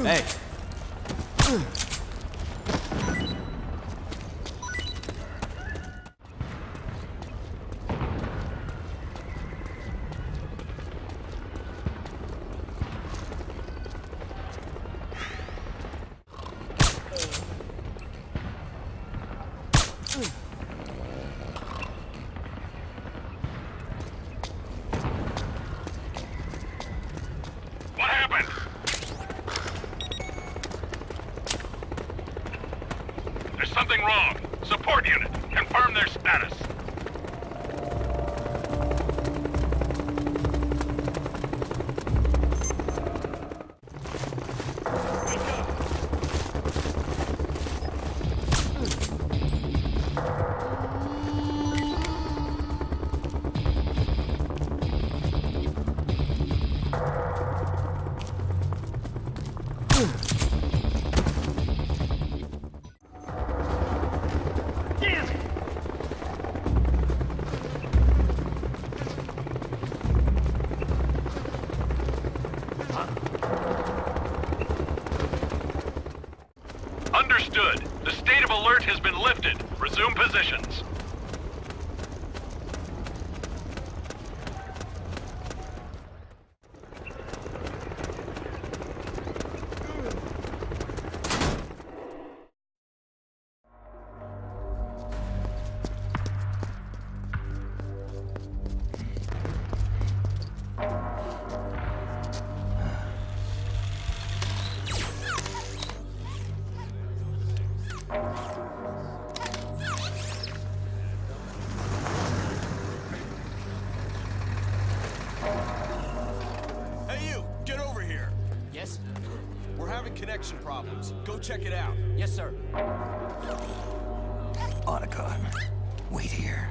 Hey. Something wrong. Support unit. Confirm their status. Understood. The state of alert has been lifted. Resume positions. Connection problems. Go check it out. Yes, sir. Otacon, wait here.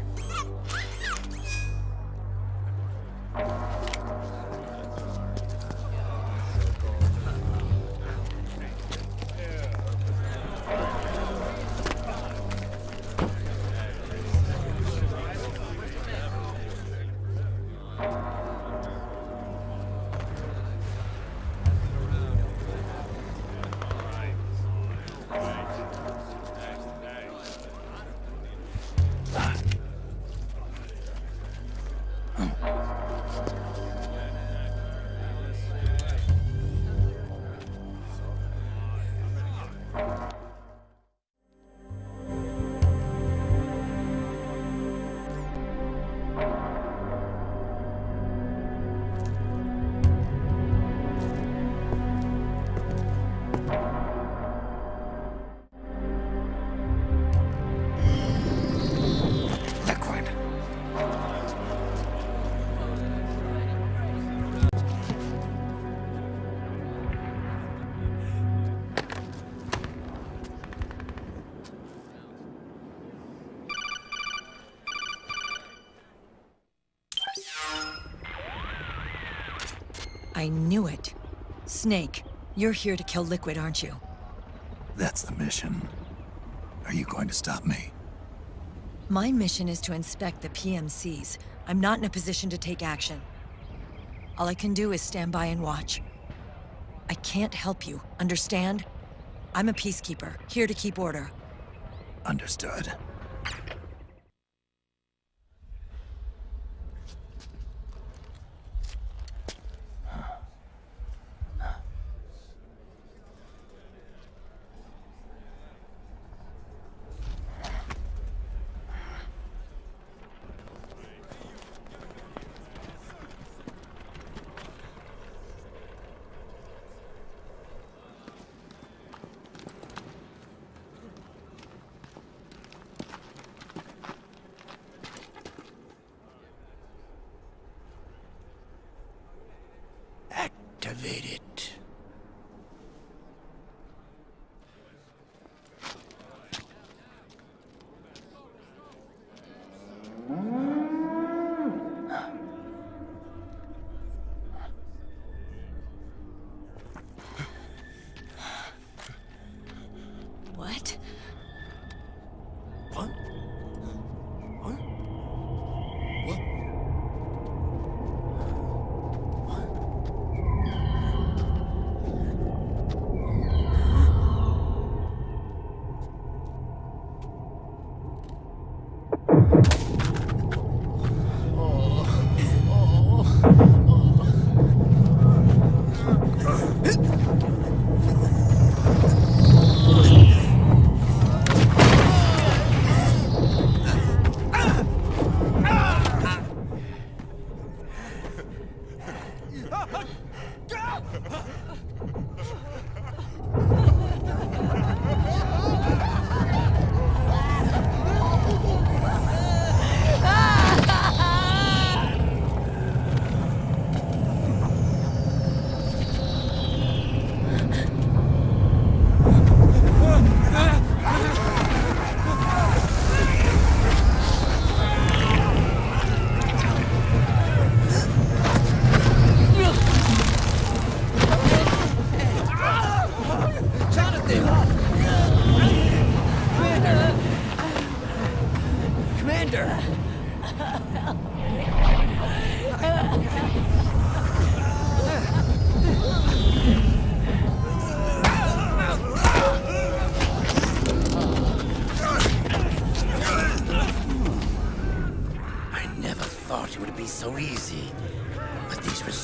I knew it. Snake, you're here to kill Liquid, aren't you? That's the mission. Are you going to stop me? My mission is to inspect the PMCs. I'm not in a position to take action. All I can do is stand by and watch. I can't help you, understand? I'm a peacekeeper, here to keep order. Understood. Activate it. What? What? What? What?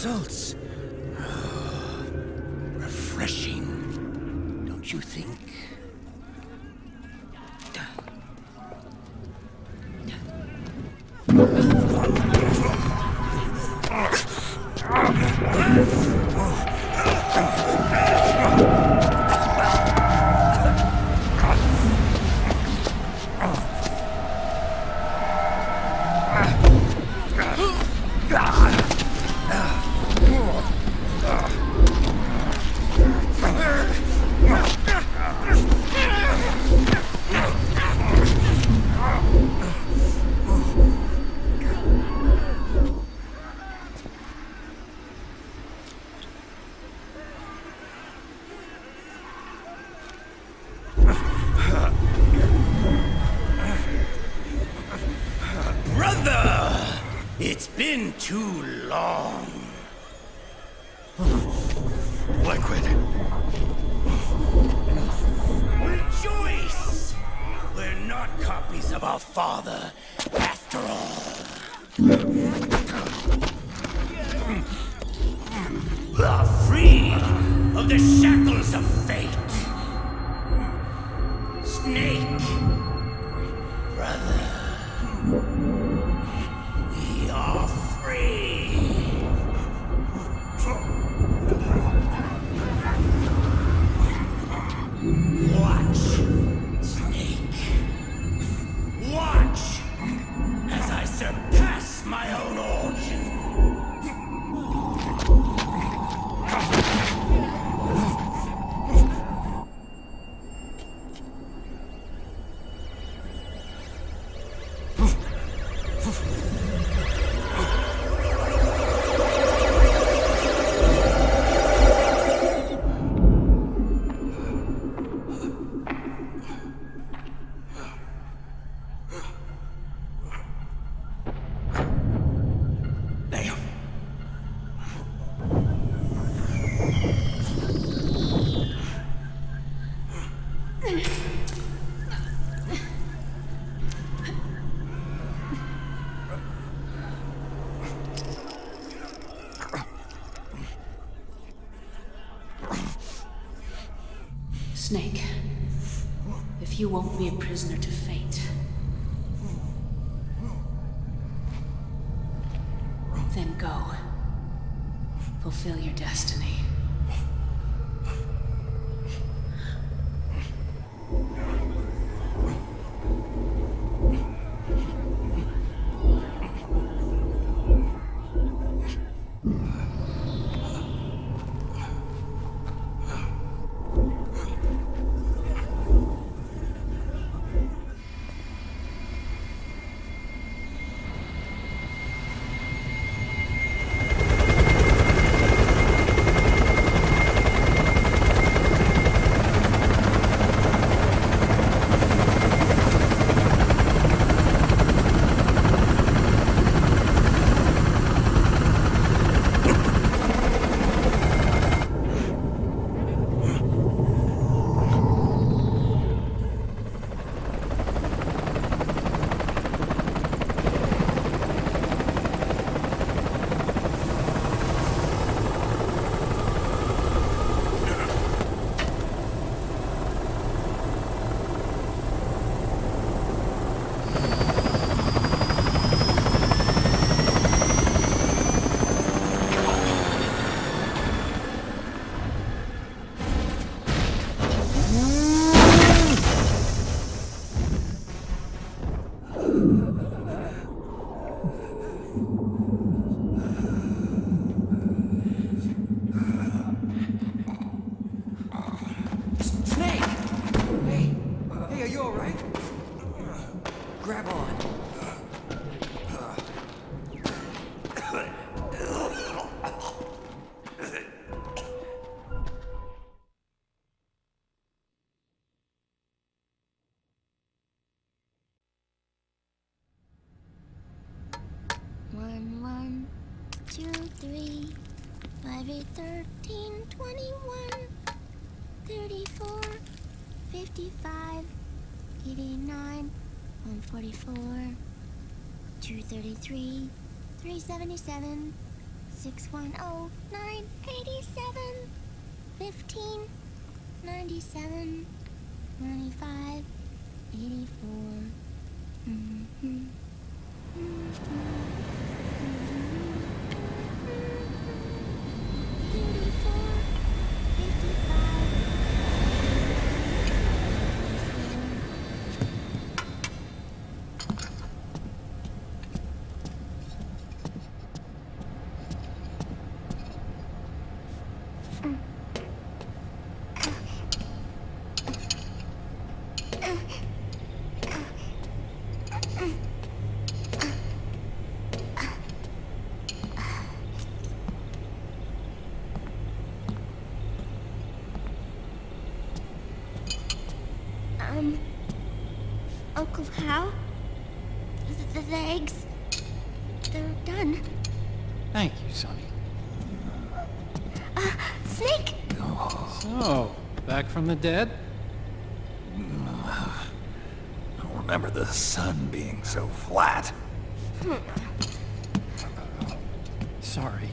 results. Refreshing, don't you think? It's been too long. Liquid. Rejoice! We're not copies of our father, after all. We're free of the shackles of fate. Snake, brother. We are free! Watch, Snake. Watch as I surpass my own origin. Snake, if you won't be a prisoner to fate, then go. Fulfill your destiny. Grab on. One, 2, 3, 5, 8, 13, 21, 34, 55, 89, 144, 233, 377, 610-987 15 97 95 84. Mm-hmm. 34 55. Uncle Hal? The eggs, they're done. Thank you, Sonny. Snake! So, back from the dead? I don't remember the sun being so flat. Sorry.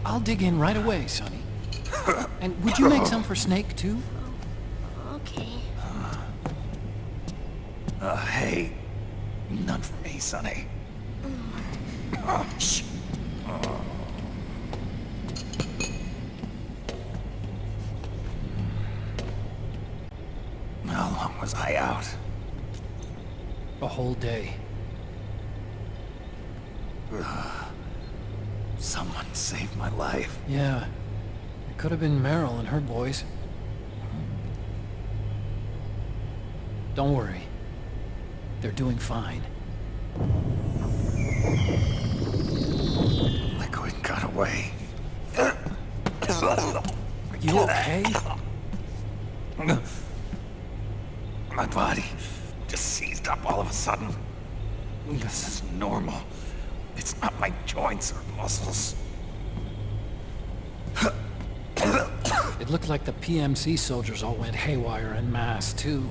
I'll dig in right away, Sonny. And would you make some for Snake, too? Okay. Hey, none for me, Sonny. Shh. How long was I out? A whole day. Someone saved my life. Yeah. It could have been Meryl and her boys. Don't worry. They're doing fine. Liquid got away. Are you okay? My body just seized up all of a sudden. This is normal. It's not my joints or muscles. It looked like the PMC soldiers all went haywire en masse, too.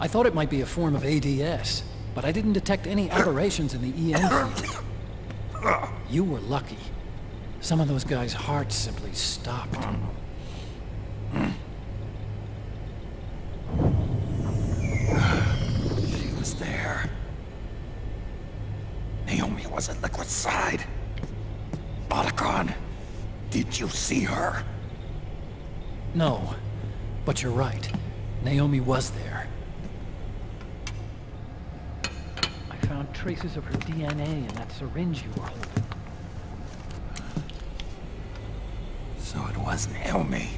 I thought it might be a form of ADS, but I didn't detect any aberrations in the EM field. You were lucky. Some of those guys' hearts simply stopped. She was there. Naomi was at Liquid's side. Otacon, did you see her? No, but you're right. Naomi was there. I found traces of her DNA in that syringe you were holding. So it was Naomi.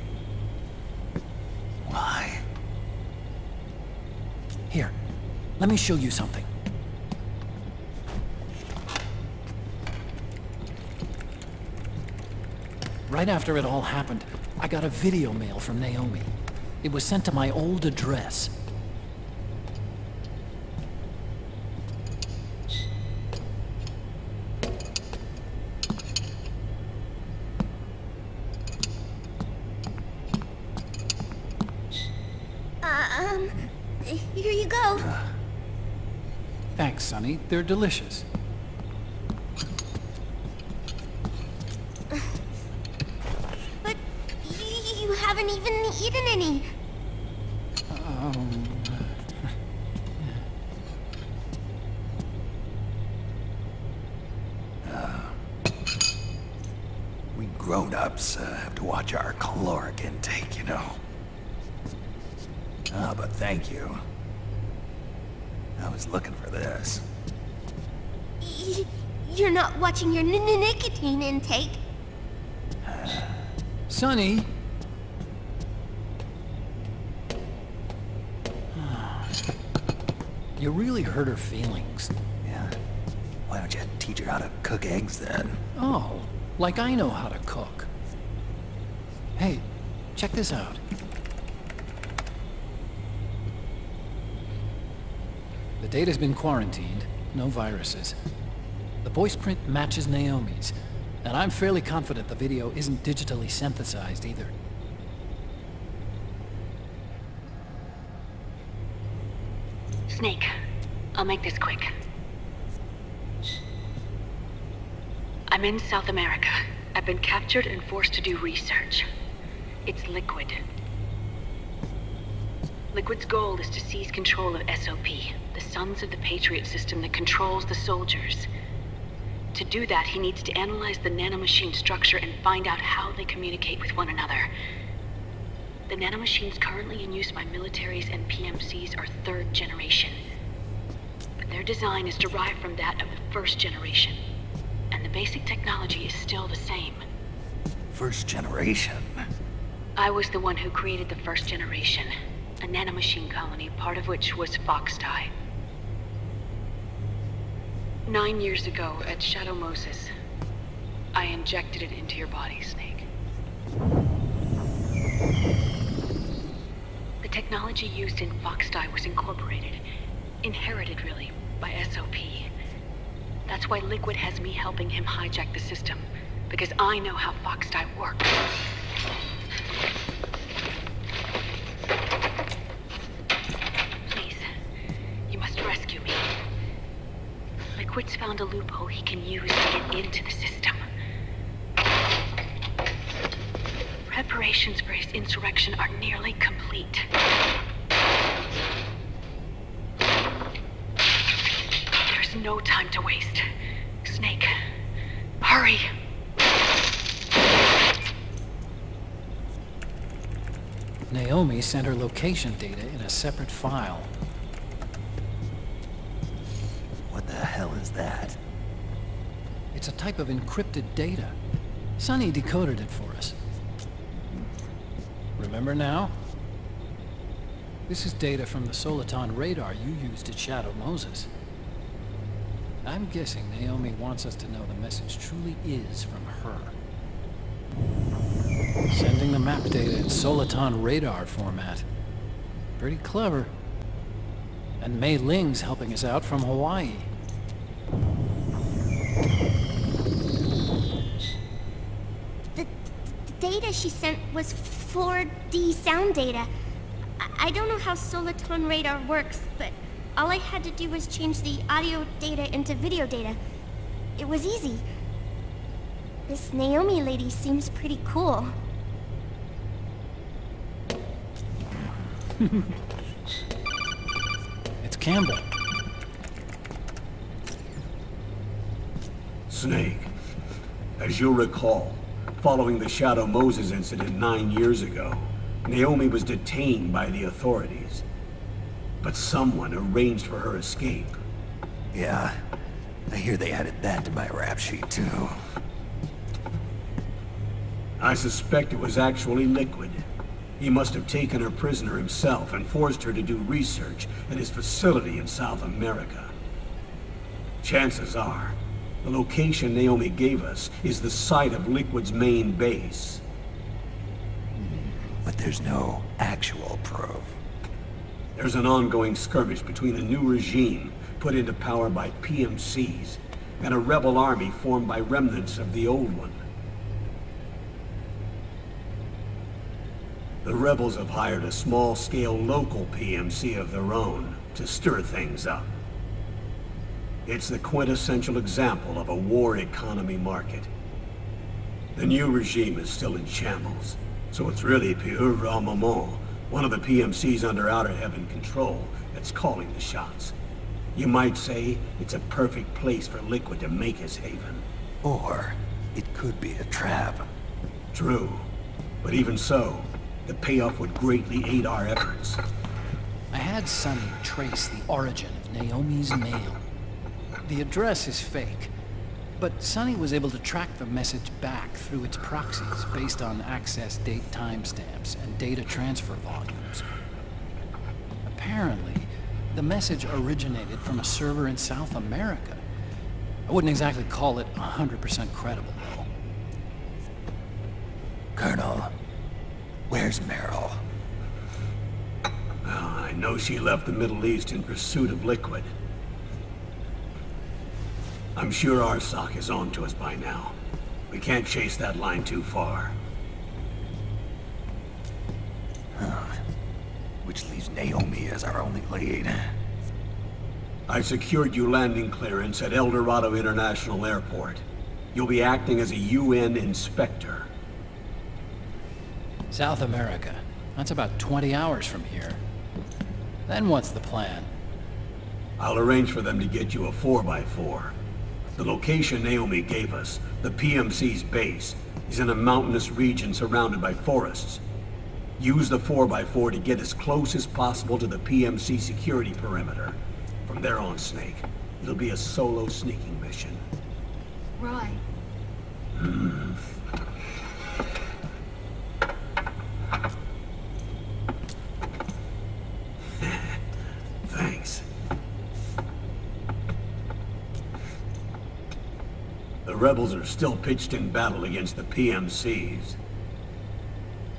Why? Here, let me show you something. Right after it all happened, I got a video mail from Naomi. It was sent to my old address. Here you go. Thanks, Sonny. They're delicious. But you haven't even eaten any. We grown-ups have to watch our caloric intake, you know. But thank you. I was looking for this. You're not watching your nicotine intake. Sonny! You really hurt her feelings. Yeah. Why don't you teach her how to cook eggs then? Oh, like I know how to cook. Hey, check this out. The data's been quarantined, no viruses. The voice print matches Naomi's, and I'm fairly confident the video isn't digitally synthesized either. Snake, I'll make this quick. I'm in South America. I've been captured and forced to do research. It's Liquid. Liquid's goal is to seize control of SOP, the Sons of the Patriot system that controls the soldiers. To do that, he needs to analyze the nanomachine structure and find out how they communicate with one another. The nanomachines currently in use by militaries and PMCs are 3rd generation. But their design is derived from that of the 1st generation. And the basic technology is still the same. 1st generation? I was the one who created the 1st generation. A nanomachine colony, part of which was Foxdie. 9 years ago, at Shadow Moses, I injected it into your body, Snake. The technology used in Foxdie was incorporated, inherited really, by SOP. That's why Liquid has me helping him hijack the system, because I know how Foxdie works. Please, you must rescue me. Liquid's found a loophole he can use to get into the system. Preparations for his insurrection are nearly complete. There's no time to waste. Snake, hurry! Naomi sent her location data in a separate file. What the hell is that? It's a type of encrypted data. Sonny decoded it for us. Remember now? This is data from the Soliton radar you used at Shadow Moses. I'm guessing Naomi wants us to know the message truly is from her. Sending the map data in Soliton radar format. Pretty clever. And Mei Ling's helping us out from Hawaii. The data she sent was 4D sound data. I don't know how Soliton radar works, but all I had to do was change the audio data into video data. It was easy. This Naomi lady seems pretty cool. It's Campbell. Snake, as you'll recall, following the Shadow Moses incident 9 years ago, Naomi was detained by the authorities. But someone arranged for her escape. Yeah, I hear they added that to my rap sheet too. I suspect it was actually Liquid. He must have taken her prisoner himself and forced her to do research at his facility in South America. Chances are, the location Naomi gave us is the site of Liquid's main base. But there's no actual proof. There's an ongoing skirmish between a new regime put into power by PMCs and a rebel army formed by remnants of the old one. The rebels have hired a small-scale local PMC of their own to stir things up. It's the quintessential example of a war economy market. The new regime is still in shambles, so it's really pure moment, one of the PMCs under Outer Heaven control, that's calling the shots. You might say it's a perfect place for Liquid to make his haven. Or it could be a trap. True, but even so, the payoff would greatly aid our efforts. I had Sonny trace the origin of Naomi's mail. The address is fake, but Sonny was able to track the message back through its proxies based on access date timestamps and data transfer volumes. Apparently, the message originated from a server in South America. I wouldn't exactly call it 100% credible, though. Colonel, where's Meryl? I know she left the Middle East in pursuit of Liquid. I'm sure Arsak is on to us by now. We can't chase that line too far. Which leaves Naomi as our only lead. I've secured you landing clearance at El Dorado International Airport. You'll be acting as a UN inspector. South America. That's about 20 hours from here. Then what's the plan? I'll arrange for them to get you a 4x4. The location Naomi gave us, the PMC's base, is in a mountainous region surrounded by forests. Use the 4x4 to get as close as possible to the PMC security perimeter. From there on, Snake, it'll be a solo sneaking mission. Right. Thanks. The rebels are still pitched in battle against the PMCs.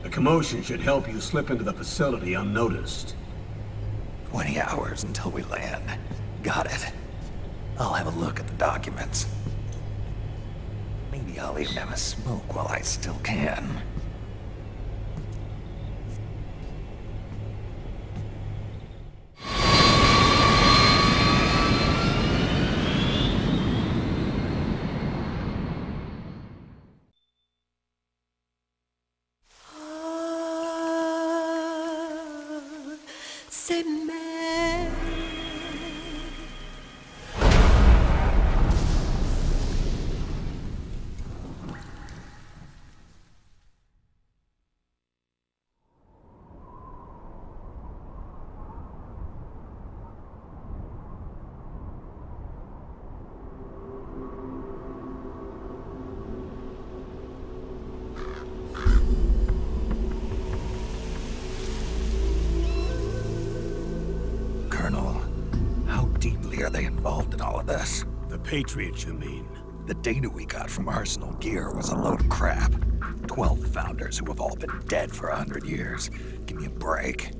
The commotion should help you slip into the facility unnoticed. 20 hours until we land. Got it. I'll have a look at the documents. Maybe I'll even have a smoke while I still can. Are they involved in all of this? The Patriots, you mean? The data we got from Arsenal Gear was a load of crap. 12 founders who have all been dead for 100 years. Give me a break.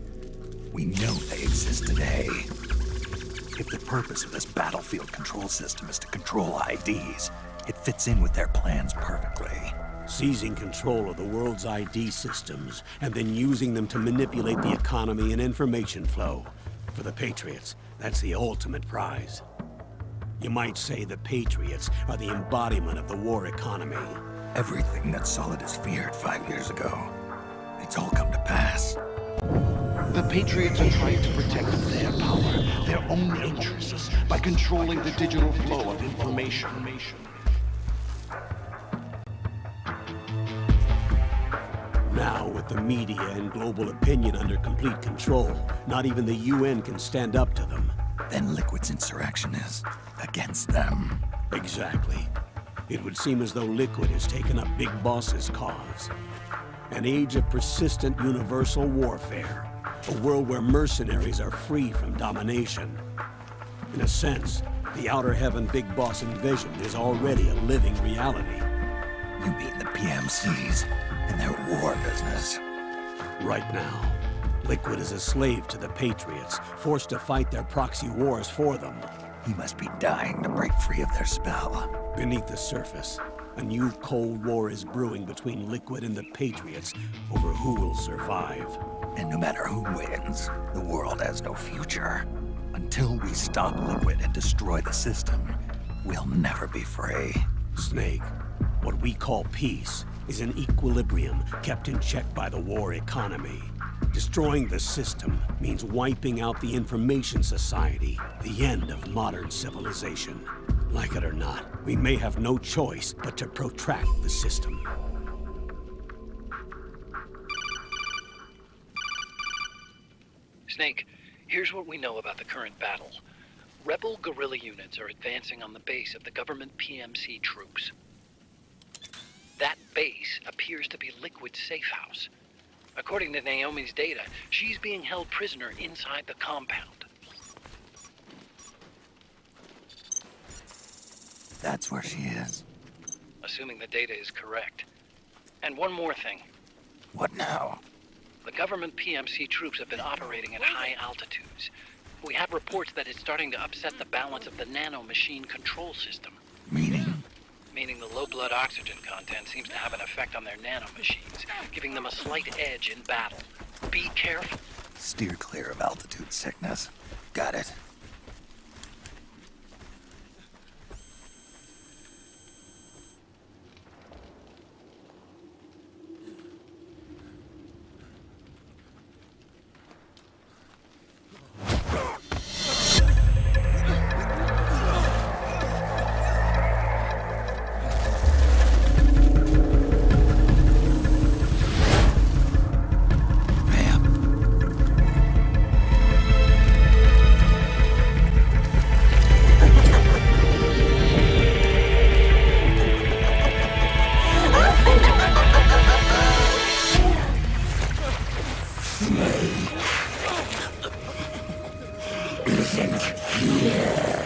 We know they exist today. If the purpose of this battlefield control system is to control IDs, it fits in with their plans perfectly. Seizing control of the world's ID systems, and then using them to manipulate the economy and information flow. For the Patriots, that's the ultimate prize. You might say the Patriots are the embodiment of the war economy. Everything that Solidus feared 5 years ago, it's all come to pass. The Patriots are trying to protect their power, their own interests, by controlling the digital flow of information. Now, with the media and global opinion under complete control, not even the UN can stand up to them. Then Liquid's insurrection is against them. Exactly. It would seem as though Liquid has taken up Big Boss's cause. An age of persistent universal warfare. A world where mercenaries are free from domination. In a sense, the Outer Heaven Big Boss envisioned is already a living reality. You mean the PMCs and their war business? Right now, Liquid is a slave to the Patriots, forced to fight their proxy wars for them. He must be dying to break free of their spell. Beneath the surface, a new Cold War is brewing between Liquid and the Patriots over who will survive. And no matter who wins, the world has no future. Until we stop Liquid and destroy the system, we'll never be free. Snake, what we call peace is an equilibrium kept in check by the war economy. Destroying the system means wiping out the information society, the end of modern civilization. Like it or not, we may have no choice but to protract the system. Snake, here's what we know about the current battle. Rebel guerrilla units are advancing on the base of the government PMC troops. That base appears to be Liquid's safe house. According to Naomi's data, she's being held prisoner inside the compound. That's where she is. Assuming the data is correct. And one more thing. What now? The government PMC troops have been operating at high altitudes. We have reports that it's starting to upset the balance of the nano-machine control system. Meaning? Meaning the low blood oxygen content seems to have an effect on their nano-machines, giving them a slight edge in battle. Be careful. Steer clear of altitude sickness. Got it. isn't here.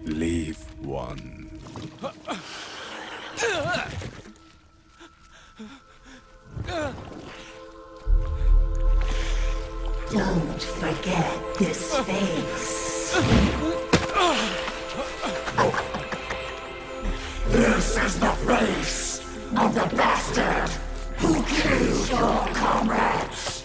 Leave one. Don't forget this face. This is the face of the bastard who killed your comrades.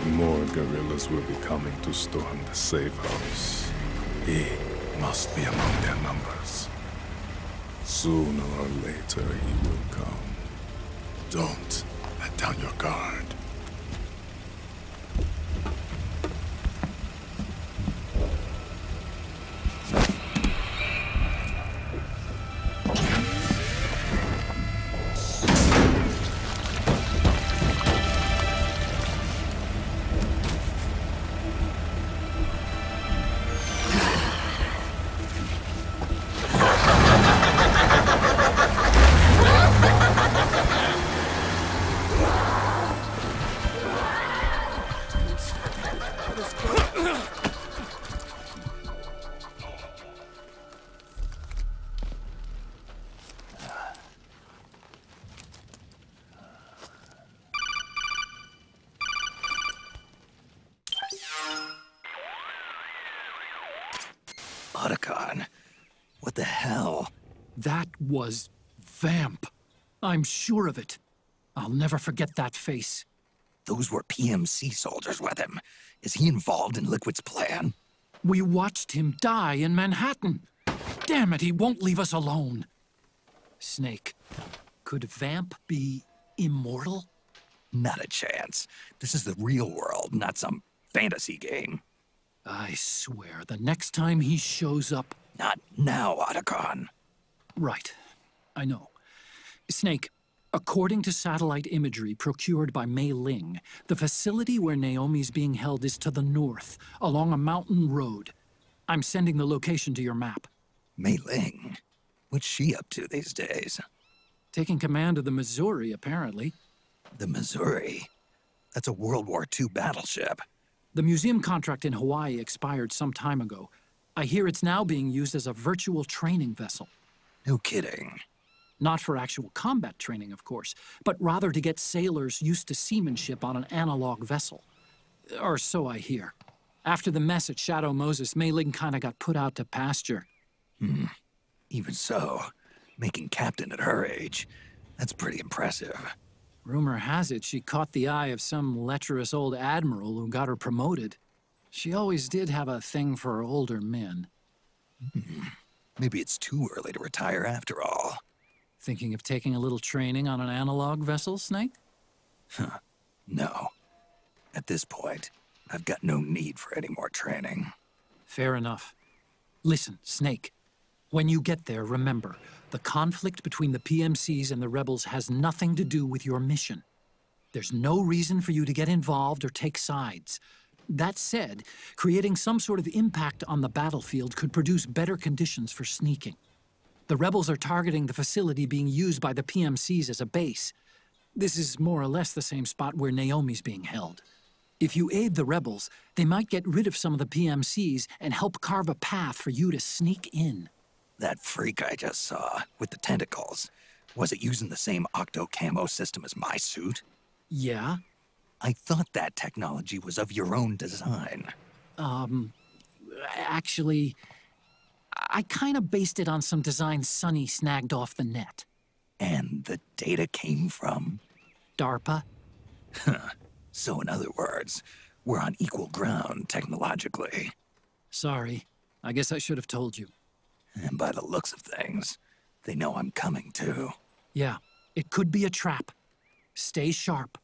More guerrillas will be coming to storm the safe house. He must be among their numbers. Sooner or later he will come. Don't let down your guard. What the hell? That was Vamp. I'm sure of it. I'll never forget that face. Those were PMC soldiers with him. Is he involved in Liquid's plan? We watched him die in Manhattan. Damn it, he won't leave us alone. Snake, could Vamp be immortal? Not a chance. This is the real world, not some fantasy game. I swear, the next time he shows up... Not now, Otacon. Right. I know. Snake, according to satellite imagery procured by Mei Ling, the facility where Naomi's being held is to the north, along a mountain road. I'm sending the location to your map. Mei Ling? What's she up to these days? Taking command of the Missouri, apparently. The Missouri? That's a World War II battleship. The museum contract in Hawaii expired some time ago. I hear it's now being used as a virtual training vessel. No kidding. Not for actual combat training, of course, but rather to get sailors used to seamanship on an analog vessel. Or so I hear. After the mess at Shadow Moses, Mei Ling kinda got put out to pasture. Even so, making captain at her age, that's pretty impressive. Rumor has it she caught the eye of some lecherous old admiral who got her promoted. She always did have a thing for older men. Maybe it's too early to retire after all. Thinking of taking a little training on an analog vessel, Snake? No. At this point, I've got no need for any more training. Fair enough. Listen, Snake. When you get there, remember, the conflict between the PMCs and the rebels has nothing to do with your mission. There's no reason for you to get involved or take sides. That said, creating some sort of impact on the battlefield could produce better conditions for sneaking. The rebels are targeting the facility being used by the PMCs as a base. This is more or less the same spot where Naomi's being held. If you aid the rebels, they might get rid of some of the PMCs and help carve a path for you to sneak in. That freak I just saw, with the tentacles, was it using the same octo-camo system as my suit? Yeah. I thought that technology was of your own design. Actually, I kind of based it on some designs Sonny snagged off the net. And the data came from? DARPA. So in other words, we're on equal ground technologically. Sorry. I guess I should have told you. And by the looks of things, they know I'm coming too. Yeah, it could be a trap. Stay sharp.